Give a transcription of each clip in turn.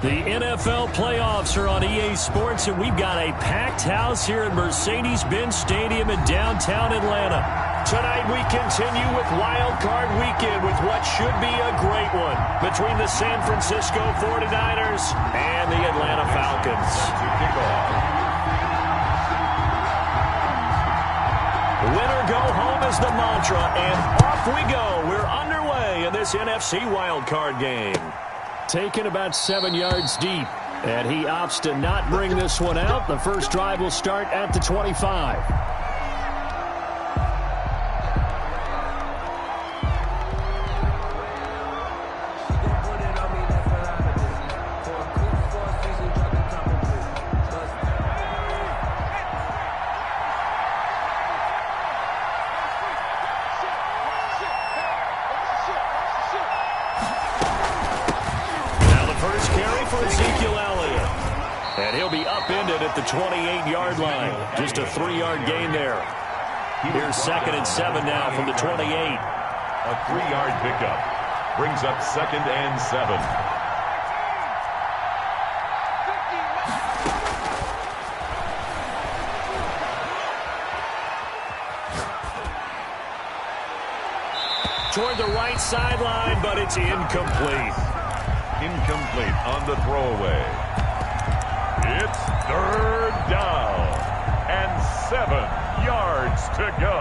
The NFL playoffs are on EA Sports, and we've got a packed house here at Mercedes-Benz Stadium in downtown Atlanta. Tonight we continue with Wild Card Weekend with what should be a great one between the San Francisco 49ers and the Atlanta Falcons. Winner go home is the mantra, and off we go. We're underway in this NFC Wild Card game. Taken about 7 yards deep, and he opts to not bring this one out. The first drive will start at the 25. At the 28-yard line. Just a 3-yard gain there. Here's 2nd and 7 now from the 28. A 3-yard pickup brings up 2nd and 7. Toward the right sideline, but it's incomplete. Incomplete on the throwaway. It's 3rd down and 7 yards to go.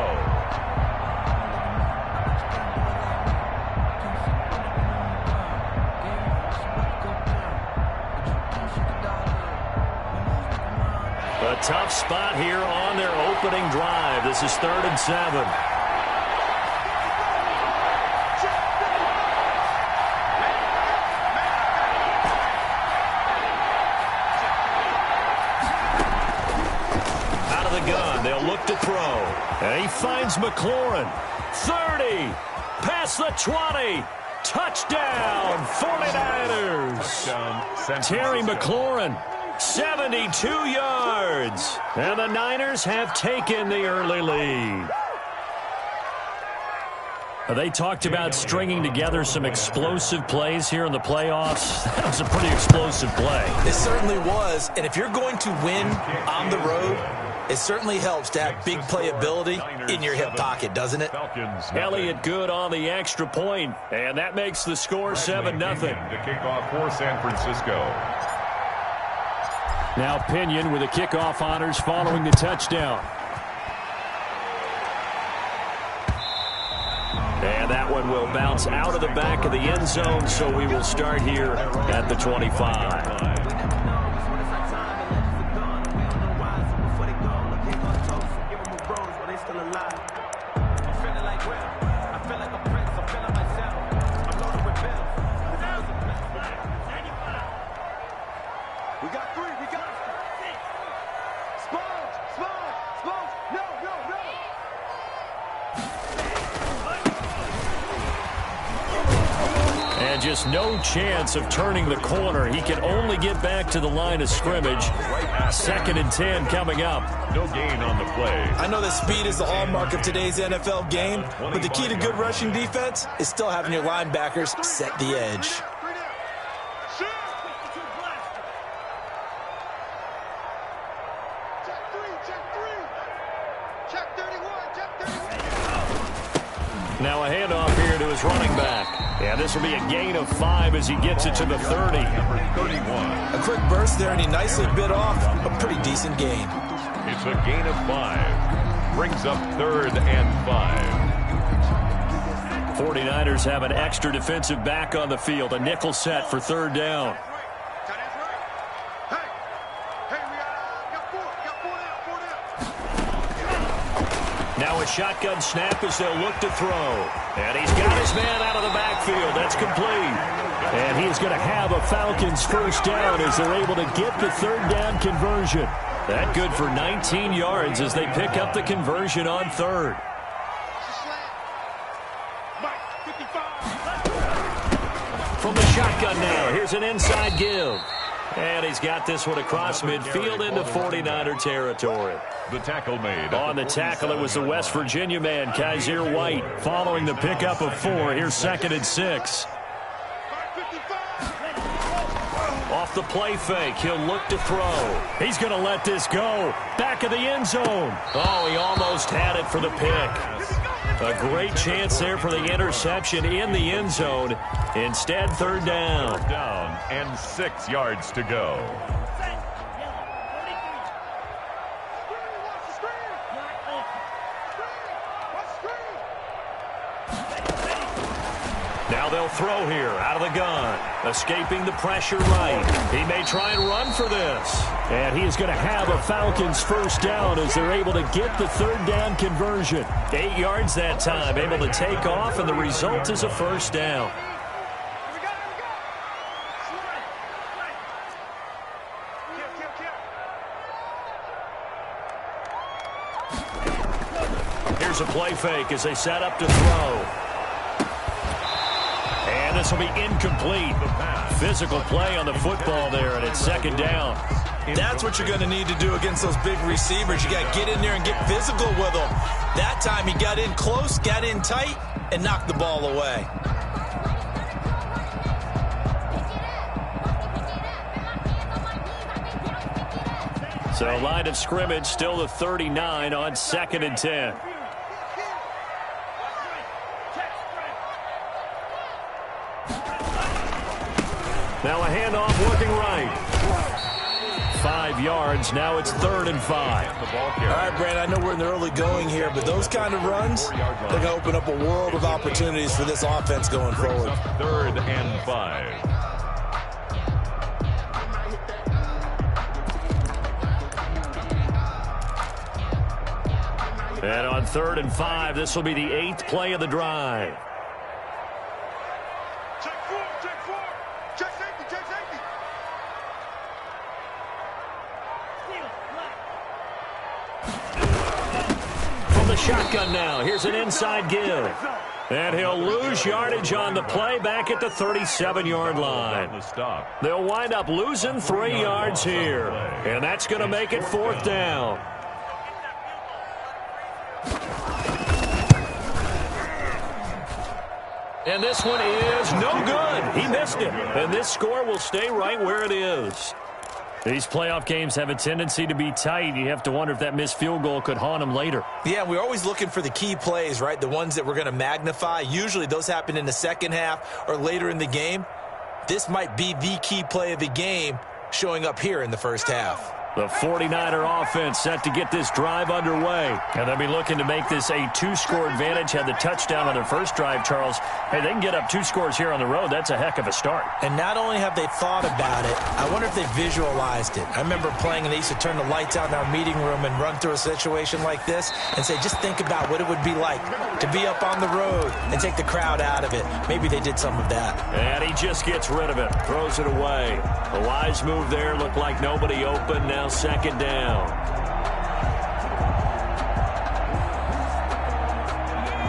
A tough spot here on their opening drive. This is 3rd and 7. To throw. And he finds McLaurin. 30. Past the 20. Touchdown, 49ers. Touchdown, Terry McLaurin, 72 yards. And the Niners have taken the early lead. They talked about stringing together some explosive plays here in the playoffs. That was a pretty explosive play. It certainly was. And if you're going to win on the road, it certainly helps to have big playability in your hip pocket, doesn't it? Elliott good on the extra point, and that makes the score 7-0. The kickoff for San Francisco. Now Pinion with the kickoff honors following the touchdown. And that one will bounce out of the back of the end zone, so we will start here at the 25. Just no chance of turning the corner. He can only get back to the line of scrimmage. 2nd and 10 coming up. No gain on the play. I know that speed is the hallmark of today's NFL game, but the key to good rushing defense is still having your linebackers set the edge. Now a handoff here to his running back. Yeah, this will be a gain of 5 as he gets it to the 30. Number 31. A quick burst there, and he nicely bit off a pretty decent gain. It's a gain of 5. Brings up 3rd and 5. 49ers have an extra defensive back on the field. A nickel set for 3rd down. Now a shotgun snap as they'll look to throw. And he's got his man out of the backfield. That's complete. And he's going to have a Falcons first down as they're able to get the 3rd down conversion. That good for 19 yards as they pick up the conversion on 3rd. From the shotgun now, here's an inside give. And he's got this one across midfield into 49er territory. The tackle made. On the tackle, it was the West Virginia man, Kaiser White, following the pickup of 4. Here's 2nd and 6. Off the play fake. He'll look to throw. He's going to let this go. Back of the end zone. Oh, he almost had it for the pick. A great chance there for the interception in the end zone. Instead, third down. Third down and 6 yards to go. Now they'll throw here out of the gun. Escaping the pressure right. He may try and run for this. And he is going to have a Falcons first down as they're able to get the third down conversion. 8 yards that time, able to take off, and the result is a first down. Here's a play fake as they set up to throw. And this will be incomplete. Physical play on the football there, and it's second down. That's what you're going to need to do against those big receivers. You got to get in there and get physical with them. That time he got in close, got in tight, and knocked the ball away. So line of scrimmage still the 39 on 2nd and 10. Now a handoff working right. 5 yards. Now it's 3rd and 5. All right, Brandon, I know we're in the early going here, but those kind of runs, they're going to open up a world of opportunities for this offense going forward. 3rd and 5. And on 3rd and 5, this will be the 8th play of the drive. Shotgun now. Here's an inside give. And he'll lose yardage on the play back at the 37-yard line. They'll wind up losing 3 yards here. And that's going to make it 4th down. And this one is no good. He missed it. And this score will stay right where it is. These playoff games have a tendency to be tight. You have to wonder if that missed field goal could haunt them later. Yeah, we're always looking for the key plays, right? The ones that we're going to magnify. Usually those happen in the second half or later in the game. This might be the key play of the game showing up here in the first half. The 49er offense set to get this drive underway. And they'll be looking to make this a 2-score advantage. Had the touchdown on their first drive, Charles. Hey, they can get up 2 scores here on the road. That's a heck of a start. And not only have they thought about it, I wonder if they visualized it. I remember playing and they used to turn the lights out in our meeting room and run through a situation like this and say, just think about what it would be like to be up on the road and take the crowd out of it. Maybe they did some of that. And he just gets rid of it, throws it away. A wise move there. Looked like nobody open. Now second down.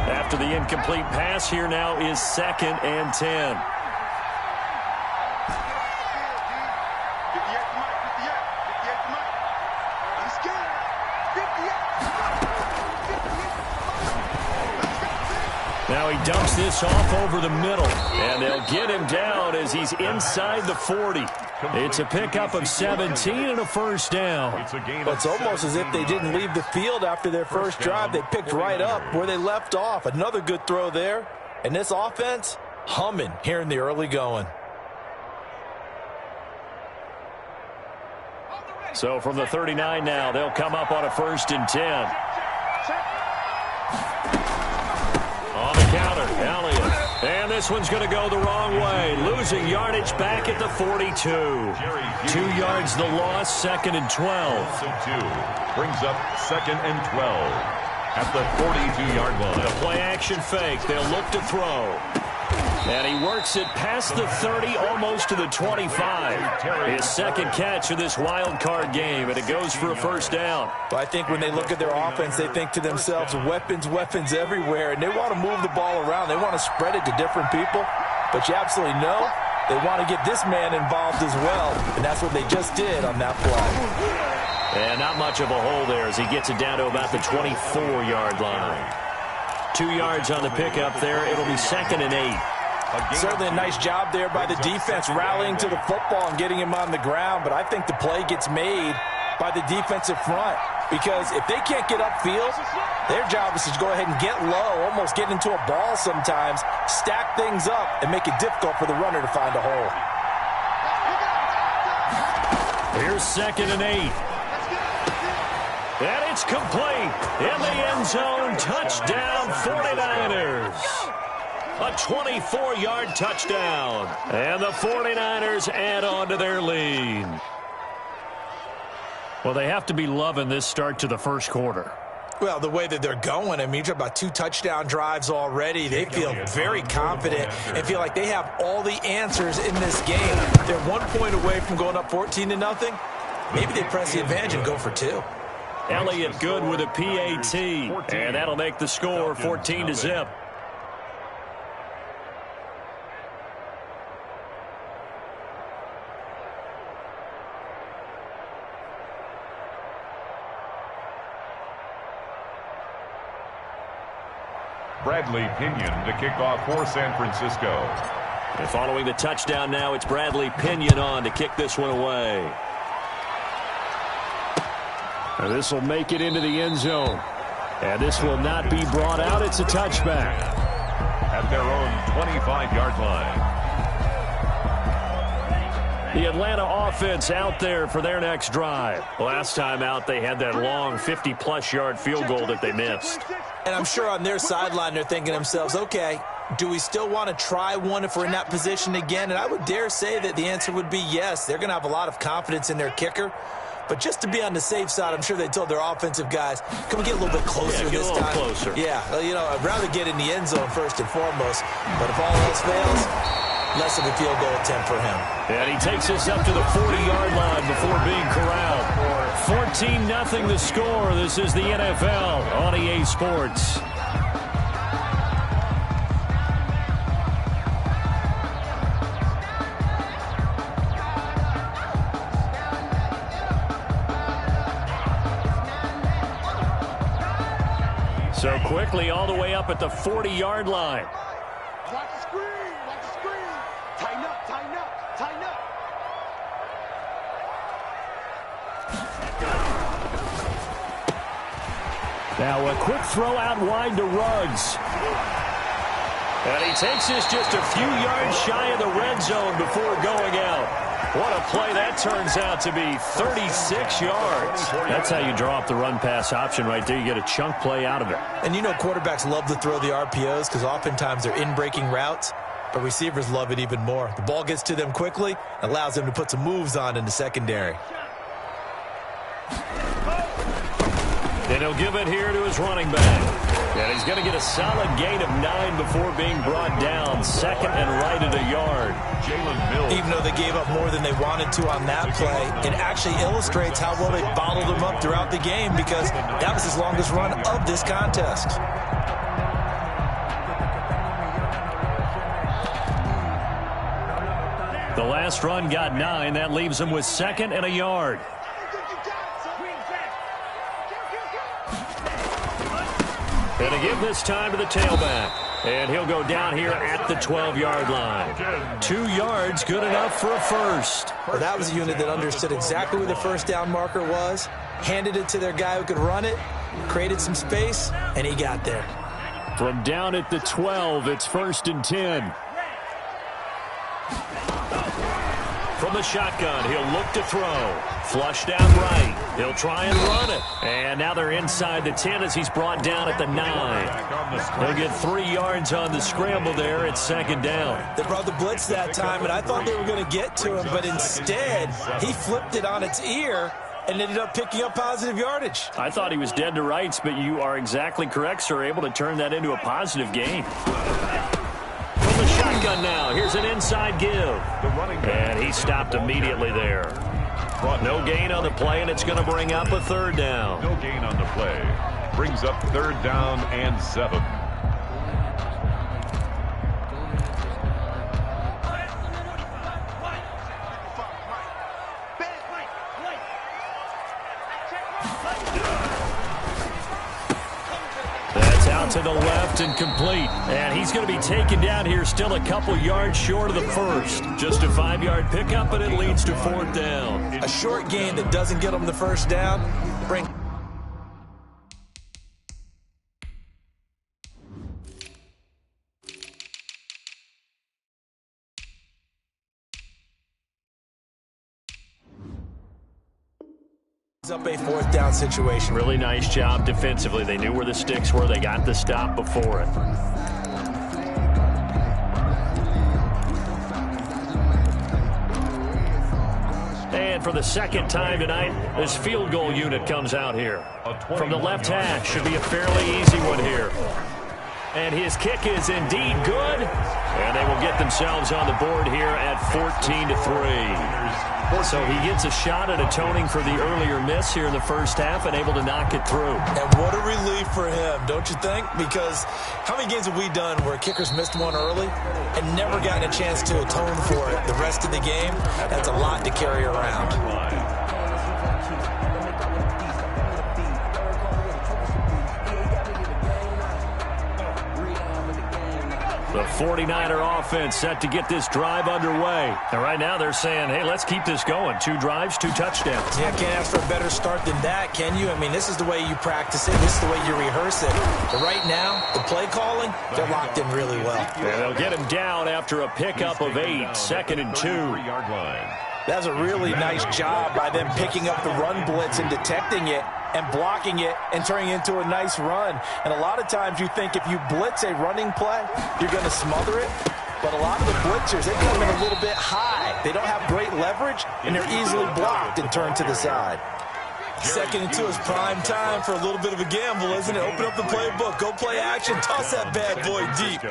After the incomplete pass, here now is 2nd and 10. Now he dumps this off over the middle, and they'll get him down as he's inside the 40. It's a pickup of 17 and a first down. It's almost as if they didn't leave the field after their first drive. They picked right up where they left off. Another good throw there. And this offense, humming here in the early going. So from the 39 now, they'll come up on a 1st and 10. On the counter, Elliott. And this one's going to go the wrong way. Losing yardage back at the 42. 2 yards the loss, 2nd and 12. Brings up 2nd and 12 at the 42-yard line. The play action fake. They'll look to throw. And he works it past the 30, almost to the 25. His second catch of this wild card game, and it goes for a first down. But I think when they look at their offense, they think to themselves, weapons, weapons everywhere, and they want to move the ball around. They want to spread it to different people. But you absolutely know they want to get this man involved as well, and that's what they just did on that play. And not much of a hole there as he gets it down to about the 24-yard line. 2 yards on the pickup there. It'll be 2nd and 8. Certainly a nice job there by the defense rallying to the football and getting him on the ground, but I think the play gets made by the defensive front because if they can't get upfield, their job is to go ahead and get low, almost get into a ball sometimes, stack things up, and make it difficult for the runner to find a hole. Here's 2nd and 8. And it's complete. In the end zone, touchdown 49ers. A 24-yard touchdown. And the 49ers add on to their lead. Well, they have to be loving this start to the first quarter. Well, the way that they're going, I mean, you're talking about 2 touchdown drives already. They feel very confident and feel like they have all the answers in this game. They're 1 point away from going up 14-0. Maybe they press the advantage and go for 2. Elliott good with a PAT, and that'll make the score 14-0. Bradley Pinion to kick off for San Francisco. And following the touchdown now, it's Bradley Pinion on to kick this one away. And this will make it into the end zone. And this will not be brought out. It's a touchback. At their own 25-yard line. The Atlanta offense out there for their next drive. Last time out, they had that long 50-plus yard field goal that they missed. And I'm sure on their sideline they're thinking to themselves, okay, do we still want to try one if we're in that position again? And I would dare say that the answer would be yes. They're going to have a lot of confidence in their kicker. But just to be on the safe side, I'm sure they told their offensive guys, can we get a little bit closer this time? Closer. Yeah, well, you know, I'd rather get in the end zone first and foremost. But if all else fails, less of a field goal attempt for him. And he takes us up to the 40-yard line before being corralled. 14-0 the score. This is the NFL on EA Sports. So quickly all the way up at the 40-yard line. Watch the screen. Watch the screen. Tighten up. Tighten up. Tighten up. Now a quick throw out wide to Ruggs. And he takes this just a few yards shy of the red zone before going out. What a play that turns out to be, 36 yards. That's how you draw up the run-pass option right there. You get a chunk play out of it. And you know quarterbacks love to throw the RPOs because oftentimes they're in-breaking routes, but receivers love it even more. The ball gets to them quickly, allows them to put some moves on in the secondary. And he'll give it here to his running back. And he's going to get a solid gain of 9 before being brought down. 2nd and right at a yard. Jalen Mills. Even though they gave up more than they wanted to on that play, it actually illustrates how well they bottled them up throughout the game because that was his longest run of this contest. The last run got 9. That leaves him with 2nd and a yard. And to give this time to the tailback. And he'll go down here at the 12-yard line. 2 yards, good enough for a first. Well, that was a unit that understood exactly where the first down marker was, handed it to their guy who could run it, created some space, and he got there. From down at the 12, it's 1st and 10. From the shotgun, he'll look to throw. Flushed out right. He'll try and run it. And now they're inside the 10 as he's brought down at the 9. He'll get 3 yards on the scramble there. It's 2nd down. They brought the blitz that time, and I thought they were going to get to him, but instead he flipped it on its ear and ended up picking up positive yardage. I thought he was dead to rights, but you are exactly correct, sir. Able to turn that into a positive gain. From the shotgun now, here's an inside give. And he stopped immediately there. No gain on the play, and it's going to bring up a 3rd down. No gain on the play. Brings up 3rd down and 7. That's out to the left and complete. And he's going to be taken down here still a couple yards short of the first. Just a 5-yard pickup, and it leads to 4th down. A short gain that doesn't get them the first down. Bring up a 4th down situation. Really nice job defensively. They knew where the sticks were. They got the stop before it. And for the second time tonight, this field goal unit comes out here. From the left hash, should be a fairly easy one here. And his kick is indeed good. And they will get themselves on the board here at 14-3. So he gets a shot at atoning for the earlier miss here in the first half and able to knock it through. And what a relief for him, don't you think? Because how many games have we done where kickers missed one early and never gotten a chance to atone for it the rest of the game? That's a lot to carry around. The 49er offense set to get this drive underway. And right now they're saying, hey, let's keep this going. 2 drives, 2 touchdowns. Yeah, can't ask for a better start than that, can you? I mean, this is the way you practice it. This is the way you rehearse it. But right now, the play calling, they're locked in really well. Yeah, they'll get him down after a pickup of 8, 2nd and 2. That's a really nice job by them picking up the run blitz and detecting it and blocking it and turning it into a nice run. And a lot of times you think if you blitz a running play, you're going to smother it. But a lot of the blitzers, they come in a little bit high. They don't have great leverage, and they're easily blocked and turned to the side. 2nd and 2 is prime time for a little bit of a gamble, isn't it? Open up the playbook, go play action, toss that bad boy deep.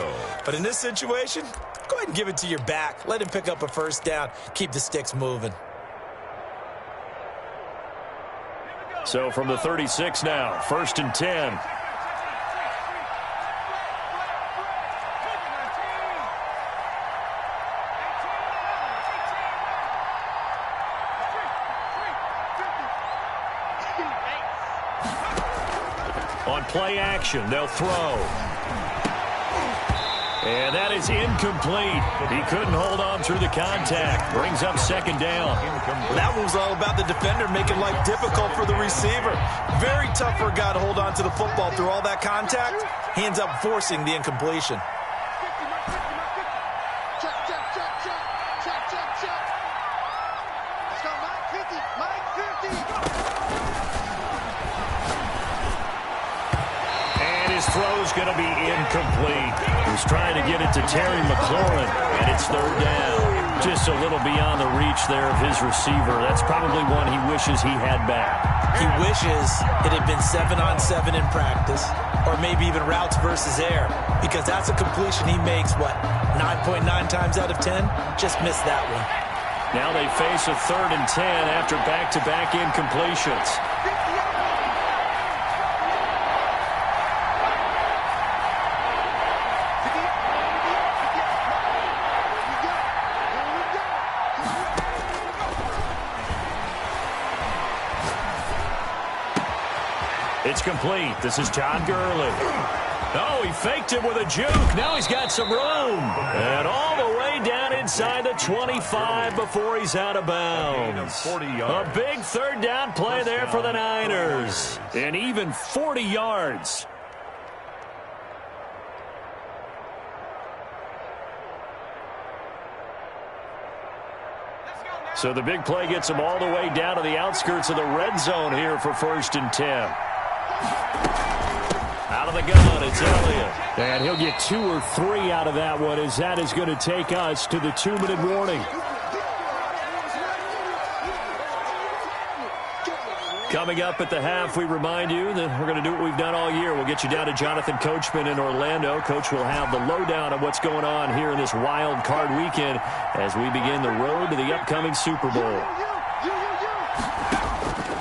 But in this situation, go ahead and give it to your back. Let him pick up a first down. Keep the sticks moving. So from the 36 now, 1st and 10. On play action, they'll throw. And that is incomplete. He couldn't hold on through the contact. Brings up 2nd down. That one was all about the defender making life difficult for the receiver. Very tough for a guy to hold on to the football through all that contact. He ends up forcing the incompletion. Let's go, Mike 50. Mike 50. And his throw's going to be incomplete. He's trying to get it to Terry McLaurin, and it's 3rd down. Just a little beyond the reach there of his receiver. That's probably one he wishes he had back. He wishes it had been 7-on-7 in practice, or maybe even routes versus air, because that's a completion he makes, 9.9 times out of 10? Just missed that one. Now they face a 3rd and 10 after back-to-back incompletions. It's complete. This is Todd Gurley. Oh, he faked it with a juke. Now he's got some room. And all the way down inside the 25 before he's out of bounds. A big 3rd down play there for the Niners. And even 40 yards. So the big play gets him all the way down to the outskirts of the red zone here for 1st and 10. Out of the gun, it's Elliott. And he'll get 2 or 3 out of that one, as that is going to take us to the 2-minute warning. Coming up at the half, we remind you that we're going to do what we've done all year. We'll get you down to Jonathan Coachman in Orlando. Coach will have the lowdown of what's going on here in this wild card weekend as we begin the road to the upcoming Super Bowl.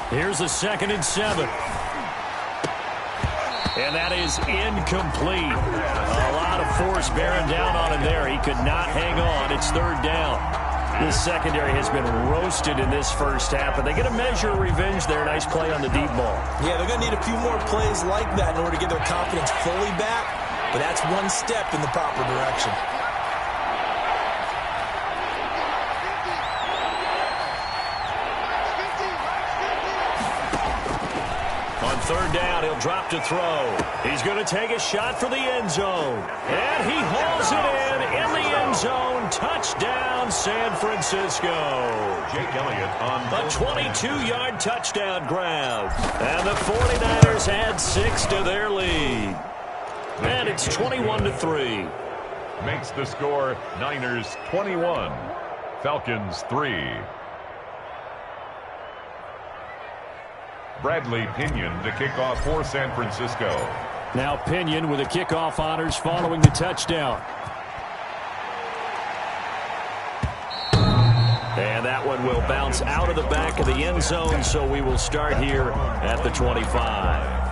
Here's a 2nd and 7. And that is incomplete. A lot of force bearing down on him there. He could not hang on. It's 3rd down. The secondary has been roasted in this first half, but they get a measure of revenge there. Nice play on the deep ball. Yeah, they're going to need a few more plays like that in order to get their confidence fully back, but that's one step in the proper direction. On third down, he'll drop to throw. He's going to take a shot for the end zone. And he hauls it in the end zone. Touchdown, San Francisco. Jake Elliott on a 22-yard touchdown grab. And the 49ers add 6 to their lead. And it's 21-3. Makes the score Niners 21, Falcons 3. Bradley Pinion to kick off for San Francisco. Now Pinion with the kickoff honors following the touchdown. And that one will bounce out of the back of the end zone, so we will start here at the 25.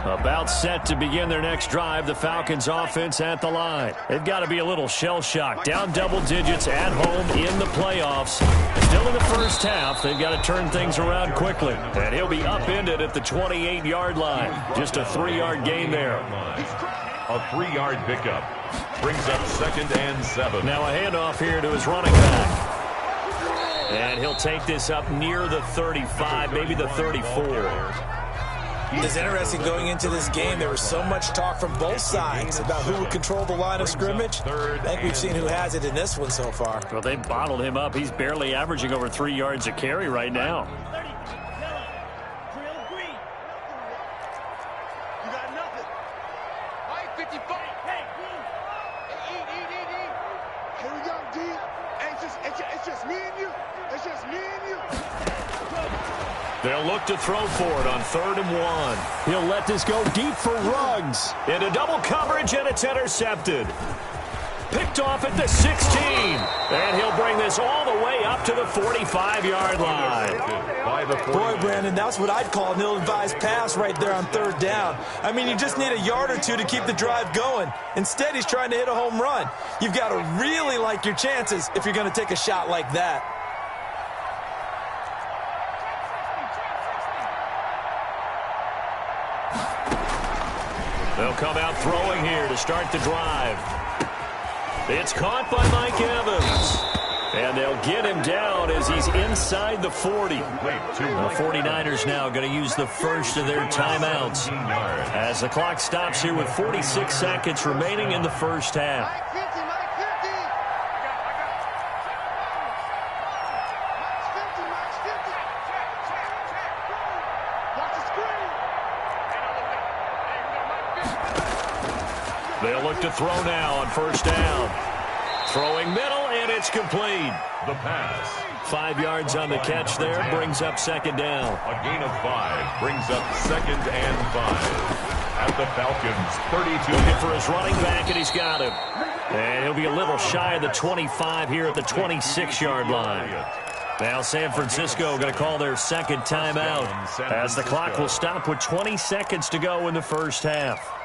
About set to begin their next drive, the Falcons offense at the line. They've got to be a little shell-shocked. Down double digits at home in the playoffs. Still in the first half, they've got to turn things around quickly. And he'll be upended at the 28-yard line. Just a 3-yard gain there. A 3-yard pickup. Brings up 2nd and 7. Now a handoff here to his running back. And he'll take this up near the 35, maybe the 34. It's interesting going into this game. There was so much talk from both sides about who would control the line of scrimmage. I think we've seen who has it in this one so far. Well, they bottled him up. He's barely averaging over 3 yards a carry right now. They'll look to throw for it on 3rd and 1. He'll let this go deep for Ruggs. Into double coverage, and it's intercepted. Picked off at the 16. And he'll bring this all the way up to the 45-yard line. Boy, Brandon, that's what I'd call an ill-advised pass right there on 3rd down. I mean, you just need a yard or two to keep the drive going. Instead, he's trying to hit a home run. You've got to really like your chances if you're going to take a shot like that. They'll come out throwing here to start the drive. It's caught by Mike Evans. And they'll get him down as he's inside the 40. The 49ers now going to use the first of their timeouts as the clock stops here with 46 seconds remaining in the first half. They'll look to throw now on 1st down. Throwing middle, and it's complete. The pass. 5 yards on the catch there, brings up 2nd down. A gain of 5 brings up 2nd and 5. At the Falcons, 32. Looking for his running back, and he's got him. And he'll be a little shy of the 25 here at the 26-yard line. Now San Francisco going to call their 2nd timeout as the clock will stop with 20 seconds to go in the first half.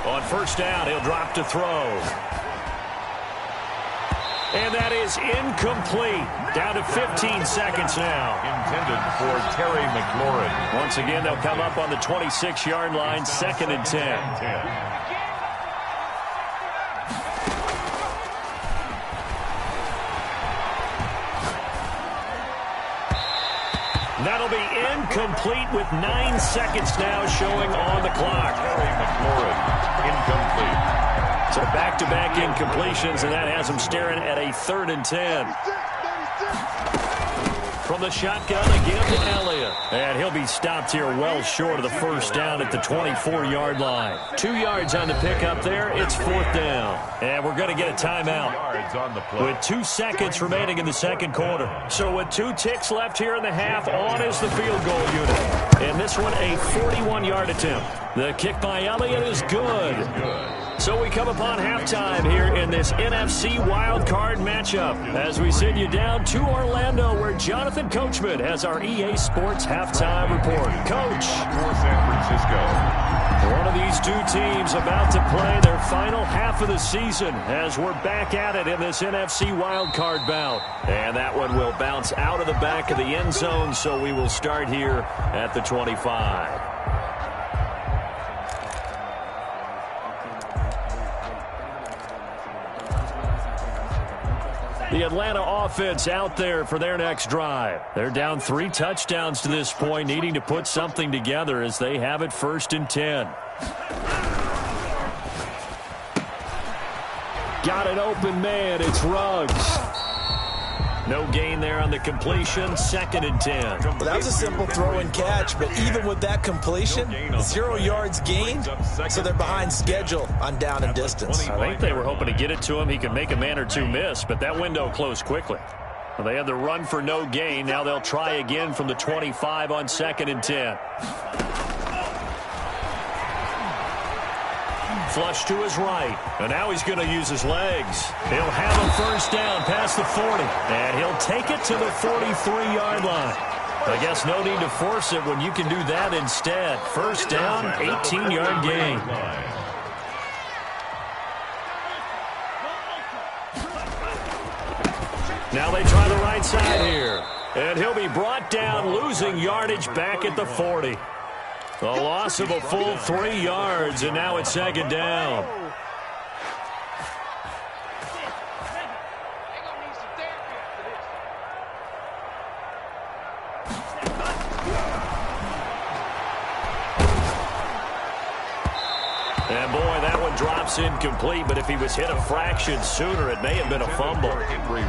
On 1st down, he'll drop to throw. And that is incomplete. Down to 15 seconds now. Intended for Terry McLaurin. Once again, they'll come up on the 26-yard line, 2nd and 10. That'll be incomplete with 9 seconds now showing on the clock. Terry McLaurin, incomplete. So back-to-back incompletions, and that has them staring at a 3rd and 10. From from the shotgun again to Elliott. And he'll be stopped here well short of the first down at the 24-yard line. 2 yards on the pickup there. It's 4th down. And we're going to get a timeout with 2 seconds remaining in the second quarter. So with 2 ticks left here in the half, on is the field goal unit. And this one a 41-yard attempt. The kick by Elliott is good. So we come upon halftime here in this NFC wildcard matchup as we send you down to Orlando where Jonathan Coachman has our EA Sports halftime report. Coach. For San Francisco. One of these 2 teams about to play their final half of the season as we're back at it in this NFC wildcard bout. And that one will bounce out of the back of the end zone, so we will start here at the 25. The Atlanta offense out there for their next drive. They're down 3 touchdowns to this point, needing to put something together as they have it 1st and 10. Got an open man. It's Ruggs. No gain there on the completion. 2nd and 10. Well, that was a simple throw and catch, but even with that completion, 0 yards gained, so they're behind schedule on down and distance. I think they were hoping to get it to him. He could make a man or 2 miss, but that window closed quickly. Well, they had the run for no gain. Now they'll try again from the 25 on 2nd and 10. Flush to his right, and now he's going to use his legs. He'll have a first down past the 40, and he'll take it to the 43-yard line. I guess no need to force it when you can do that instead. First down, 18-yard gain. Now they try the right side here, and he'll be brought down, losing yardage back at the 40. A loss of a full 3 yards, and now it's 2nd down. And boy, that one drops incomplete, but if he was hit a fraction sooner, it may have been a fumble.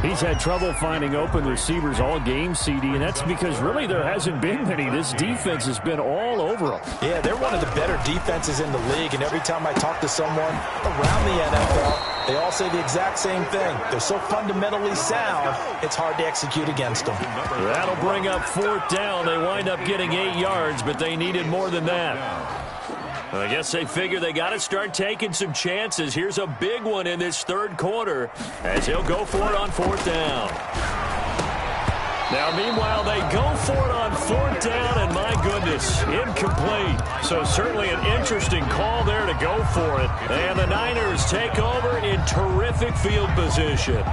He's had trouble finding open receivers all game, CD, and that's because really there hasn't been many. This defense has been all over them. Yeah, they're one of the better defenses in the league, and every time I talk to someone around the NFL, they all say the exact same thing. They're so fundamentally sound, it's hard to execute against them. That'll bring up 4th down. They wind up getting 8 yards, but they needed more than that. I guess they figure they got to start taking some chances. Here's a big one in this 3rd quarter as he'll go for it on 4th down. Now, meanwhile, they go for it on 4th down, and my goodness, incomplete. So certainly an interesting call there to go for it. And the Niners take over in terrific field position.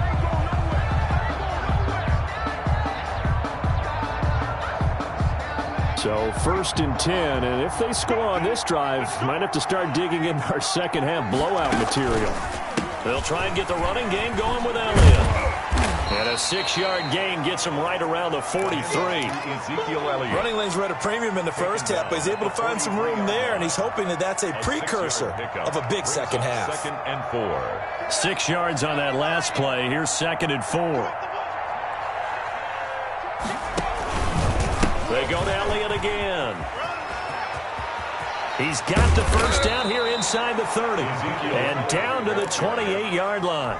So 1st and 10, and if they score on this drive, might have to start digging in our second half blowout material. They'll try and get the running game going with Elliott. And a 6-yard gain gets him right around the 43. Ezekiel Elliott. Running lanes were at a premium in the first half, but he's able to find some room there, and he's hoping that that's a precursor of a big second half. 2nd and 4. 6 yards on that last play. Here's 2nd and 4. They go to Elliott again. He's got the first down here inside the 30. And down to the 28-yard line.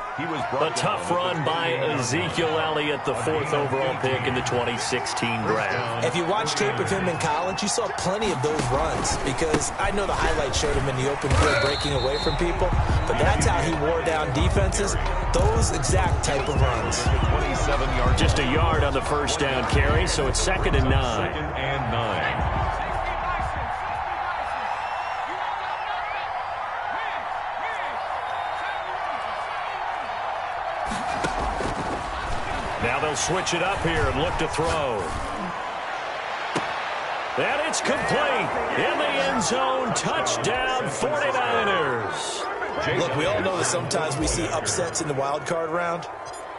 A tough run by Ezekiel Elliott, the 4th overall pick in the 2016 draft. If you watch tape of him in college, you saw plenty of those runs because I know the highlights showed him in the open field breaking away from people, but that's how he wore down defenses, those exact type of runs. 27 yards. Just a yard on the first down carry, so it's 2nd and 9. 2nd and 9. Now they'll switch it up here and look to throw. And it's complete. In the end zone, touchdown 49ers. Look, we all know that sometimes we see upsets in the wild card round.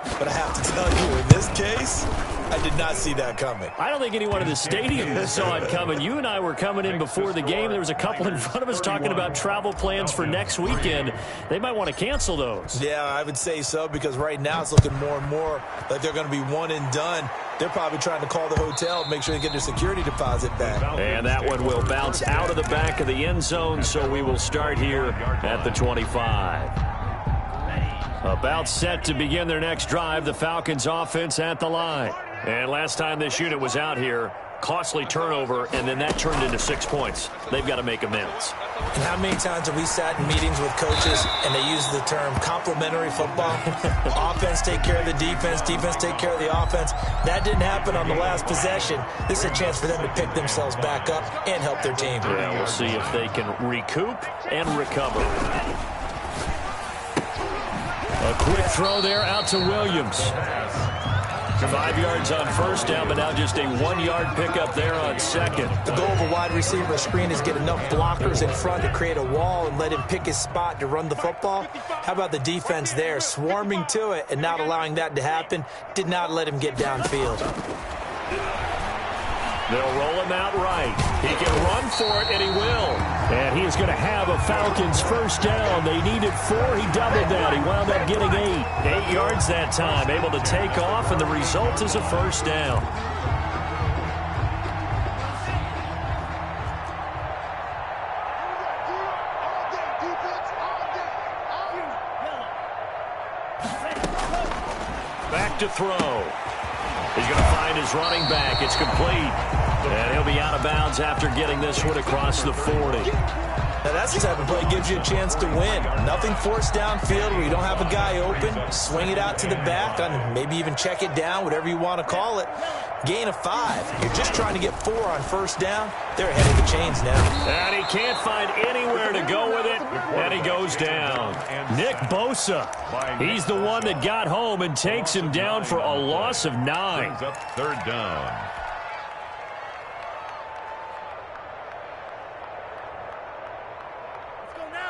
But I have to tell you, in this case, I did not see that coming. I don't think anyone in the stadium saw it coming. You and I were coming in before the game. There was a couple in front of us talking about travel plans for next weekend. They might want to cancel those. Yeah, I would say so, because right now it's looking more and more like they're going to be one and done. They're probably trying to call the hotel, make sure they get their security deposit back. And that one will bounce out of the back of the end zone, so we will start here at the 25. About set to begin their next drive, the Falcons offense at the line. And last time this unit was out here, costly turnover, and then that turned into 6 points. They've got to make amends. And how many times have we sat in meetings with coaches and they use the term complementary football? Offense take care of the defense, defense take care of the offense. That didn't happen on the last possession. This is a chance for them to pick themselves back up and help their team. Yeah, we'll see if they can recoup and recover. A quick throw there out to Williams. 5 yards on first down, but now just a 1-yard pickup there on second. The goal of a wide receiver screen is get enough blockers in front to create a wall and let him pick his spot to run the football. How about the defense there, swarming to it and not allowing that to happen? Did not let him get downfield. They'll roll him out right. He can run for it, and he will. And he is going to have a Falcons first down. They needed 4. He doubled that. He wound up getting 8. 8 yards that time. Able to take off, and the result is a first down. Back to throw. He's going to find his running back. It's complete. And he'll be out of bounds after getting this one across the 40. Now that's the type of play that gives you a chance to win. Nothing forced downfield where you don't have a guy open. Swing it out to the back, and maybe even check it down, whatever you want to call it. Gain of 5. You're just trying to get 4 on first down. They're ahead of the chains now. And he can't find anywhere to go with it, and he goes down. Nick Bosa, he's the one that got home and takes him down for a loss of 9. Brings up third down.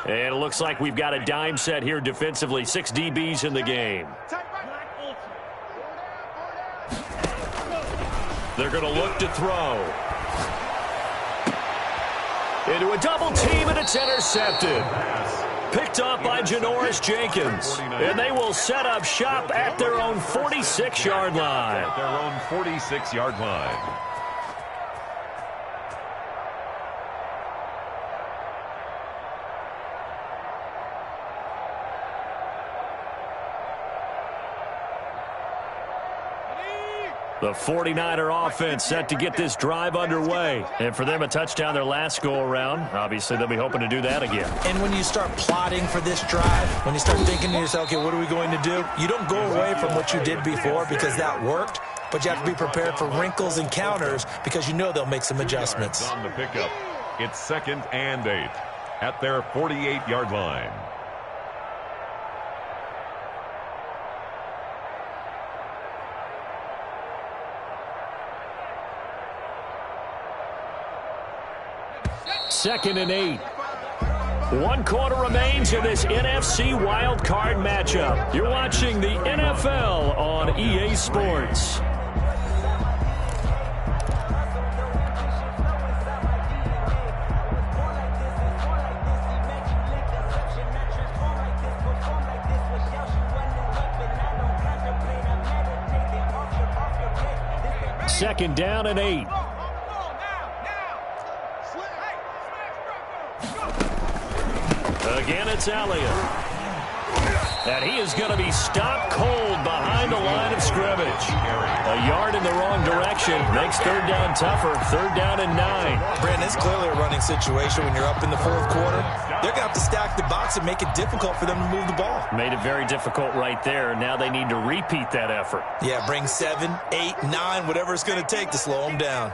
And it looks like we've got a dime set here defensively. 6 DBs in the game. They're going to look to throw. Into a double team, and it's intercepted. Picked off by Janoris Jenkins. And they will set up shop at their own 46-yard line. At their own 46-yard line. The 49er offense set to get this drive underway. And for them, a touchdown their last go-around. Obviously, they'll be hoping to do that again. And when you start plotting for this drive, when you start thinking to yourself, okay, what are we going to do? You don't go away from what you did before because that worked, but you have to be prepared for wrinkles and counters because you know they'll make some adjustments. On the pickup, it's 2nd and 8 at their 48-yard line. Second and 8. 1 quarter remains in this NFC Wild Card matchup. You're watching the NFL on EA Sports. Second down and 8. Again, it's Elliott. And he is going to be stopped cold behind the line of scrimmage. A yard in the wrong direction makes third down tougher. Third down and 9. Brandon, it's clearly a running situation when you're up in the fourth quarter. They're going to have to stack the box and make it difficult for them to move the ball. Made it very difficult right there. Now they need to repeat that effort. Yeah, bring 7, 8, 9, whatever it's going to take to slow them down.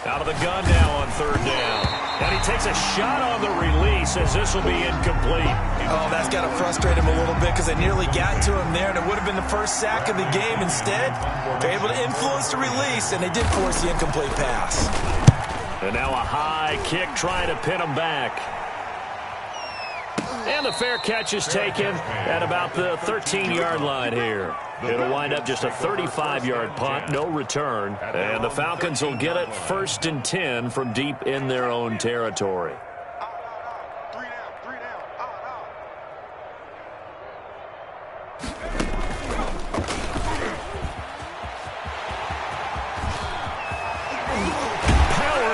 Out of the gun now on third down. And he takes a shot on the release as this will be incomplete. Oh, that's got to frustrate him a little bit because they nearly got to him there, and it would have been the first sack of the game. Instead, they're able to influence the release, and they did force the incomplete pass. And now a high kick trying to pin him back. And the fair catch is taken at about the 13-yard line here. It'll wind up just a 35-yard punt, no return. And the Falcons will get it 1st and 10 from deep in their own territory.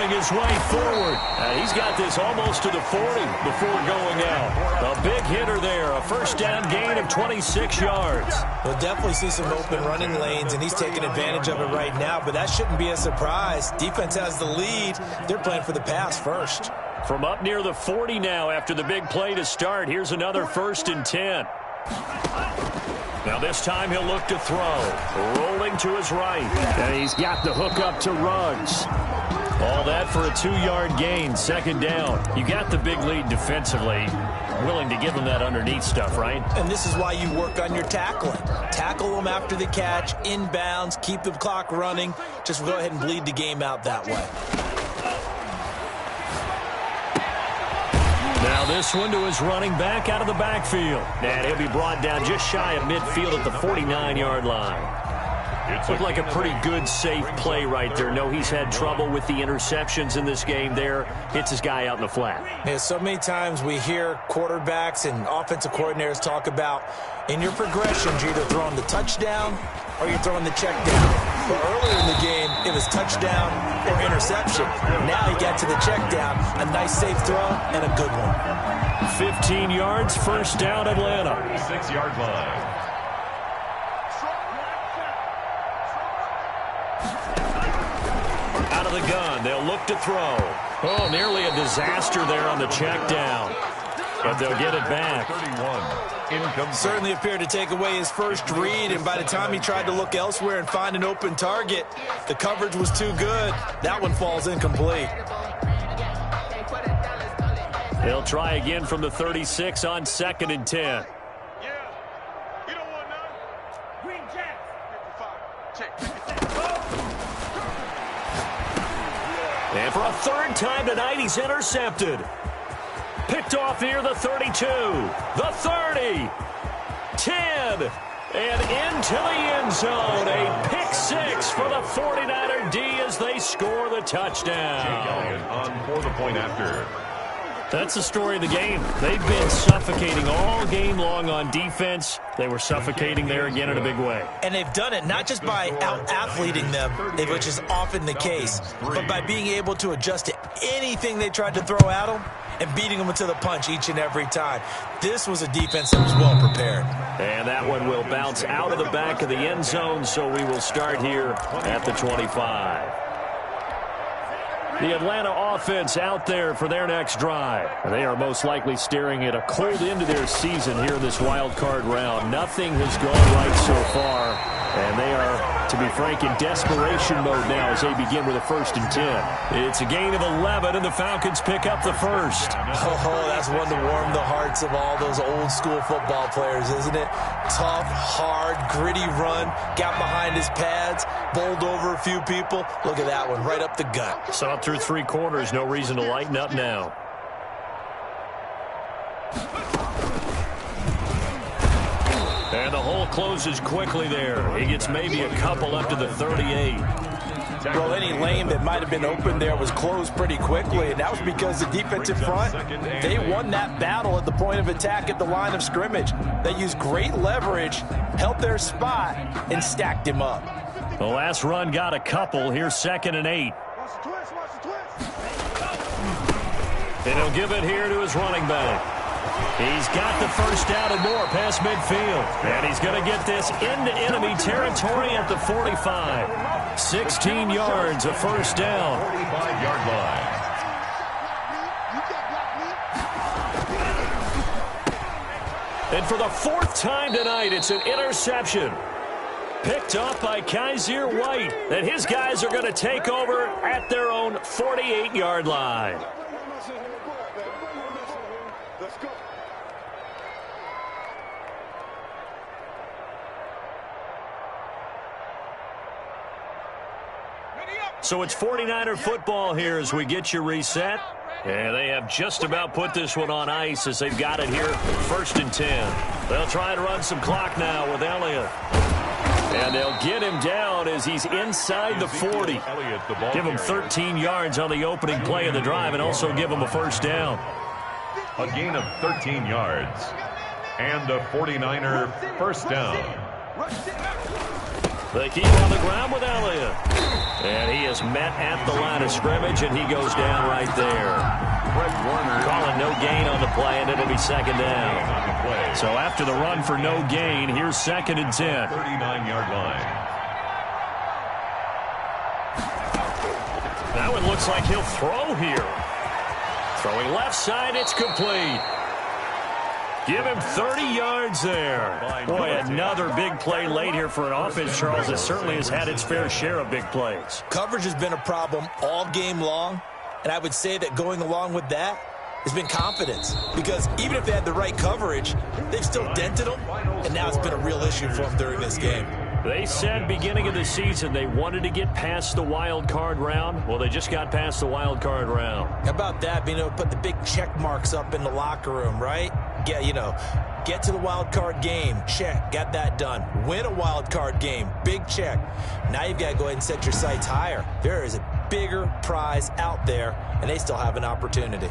His way forward. He's got this almost to the 40 before going out. A big hitter there. A first down gain of 26 yards. We'll definitely see some open running lanes, and he's taking advantage of it right now, but that shouldn't be a surprise. Defense has the lead. They're playing for the pass first. From up near the 40 now after the big play to start. Here's another 1st and 10. Now this time he'll look to throw. Rolling to his right. And he's got the hook up to Ruggs. All that for a 2-yard gain, 2nd down. You got the big lead defensively. Willing to give them that underneath stuff, right? And this is why you work on your tackling. Tackle them after the catch, inbounds, keep the clock running. Just go ahead and bleed the game out that way. Now this one to his running back out of the backfield. And he'll be brought down just shy of midfield at the 49-yard line. Looked like a pretty good, safe play right there. No, he's had trouble with the interceptions in this game there. Hits his guy out in the flat. Yeah, so many times we hear quarterbacks and offensive coordinators talk about in your progressions, you're either throwing the touchdown or you're throwing the check down. But earlier in the game, it was touchdown or interception. Now he got to the check down. A nice, safe throw and a good one. 15 yards, 1st down, Atlanta. 6-yard line. Out of the gun, they'll look to throw. Oh, nearly a disaster there on the check down. But they'll get it back. 31. Certainly appeared to take away his first read, and by the time he tried to look elsewhere and find an open target, the coverage was too good. That one falls incomplete. They'll try again from the 36 on 2nd and 10. And for a 3rd time tonight, he's intercepted. Picked off near the 32, the 30, 10, and into the end zone. A pick 6 for the 49er D as they score the touchdown. On for the point after. That's the story of the game. They've been suffocating all game long on defense. They were suffocating there again in a big way. And they've done it not just by out-athleting them, which is often the case, but by being able to adjust to anything they tried to throw at them and beating them to the punch each and every time. This was a defense that was well prepared. And that one will bounce out of the back of the end zone, so we will start here at the 25. The Atlanta offense out there for their next drive. And they are most likely staring at a cold end to their season here in this wild card round. Nothing has gone right so far. And they are, to be frank, in desperation mode now as they begin with a 1st and 10. It's a gain of 11, and the Falcons pick up the first. Oh, that's one to warm the hearts of all those old-school football players, isn't it? Tough, hard, gritty run, got behind his pads, bowled over a few people. Look at that one, right up the gut. Saw it through 3 quarters, no reason to lighten up now. And the hole closes quickly there. He gets maybe a couple up to the 38. Well, any lane that might have been open there was closed pretty quickly, and that was because the defensive front, they won that battle at the point of attack at the line of scrimmage. They used great leverage, held their spot, and stacked him up. The last run got a couple. Here's 2nd and 8. And he'll give it here to his running back. He's got the first down and more past midfield. And he's going to get this into enemy territory at the 45. 16 yards, a first down. 45-yard line. And for the 4th time tonight, it's an interception. Picked up by Kaiser White. And his guys are going to take over at their own 48-yard line. So it's 49er football here as we get you reset. And they have just about put this one on ice as they've got it here, 1st and 10. They'll try to run some clock now with Elliott. And they'll get him down as he's inside the 40. Give him 13 yards on the opening play of the drive and also give him a first down. A gain of 13 yards. And a 49er first down. They keep on the ground with Elliott. And he is met at the line of scrimmage, and he goes down right there. Calling no gain on the play, and it'll be 2nd down. So after the run for no gain, here's 2nd and 10. 39-yard line. Now it looks like he'll throw here. Throwing left side, it's complete. Give him 30 yards there. Boy, another big play late here for an offense, Charles, that certainly has had its fair share of big plays. Coverage has been a problem all game long, and I would say that going along with that has been confidence. Because even if they had the right coverage, they've still dented them, and now it's been a real issue for them during this game. They said beginning of the season they wanted to get past the wild card round. Well, they just got past the wild card round. How about that? Being able to put the big check marks up in the locker room, right? Yeah, get to the wild card game. Check. Got that done. Win a wild card game. Big check. Now you've got to go ahead and set your sights higher. There is a bigger prize out there, and they still have an opportunity.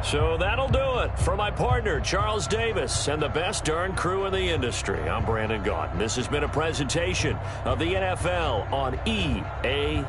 So that'll do it. For my partner, Charles Davis, and the best darn crew in the industry, I'm Brandon Gaudin. This has been a presentation of the NFL on EA